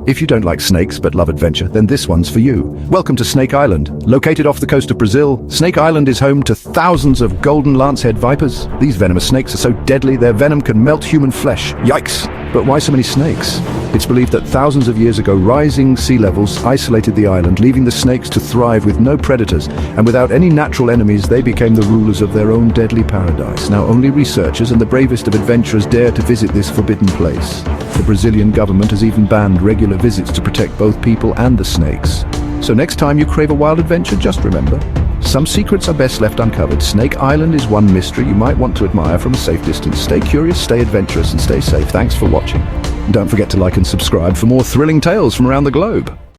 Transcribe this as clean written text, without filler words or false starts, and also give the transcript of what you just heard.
If you don't like snakes but love adventure, then this one's for you. Welcome to Snake Island. Located off the coast of Brazil, Snake Island is home to thousands of golden lancehead vipers. These venomous snakes are so deadly their venom can melt human flesh. Yikes! But why so many snakes? It's believed that thousands of years ago, rising sea levels isolated the island, leaving the snakes to thrive with no predators, and without any natural enemies, they became the rulers of their own deadly paradise. Now only researchers and the bravest of adventurers dare to visit this forbidden place. The Brazilian government has even banned regular visits to protect both people and the snakes. So next time you crave a wild adventure, just remember, some secrets are best left uncovered. Snake Island is one mystery you might want to admire from a safe distance. Stay curious, stay adventurous, and stay safe. Thanks for watching. Don't forget to like and subscribe for more thrilling tales from around the globe.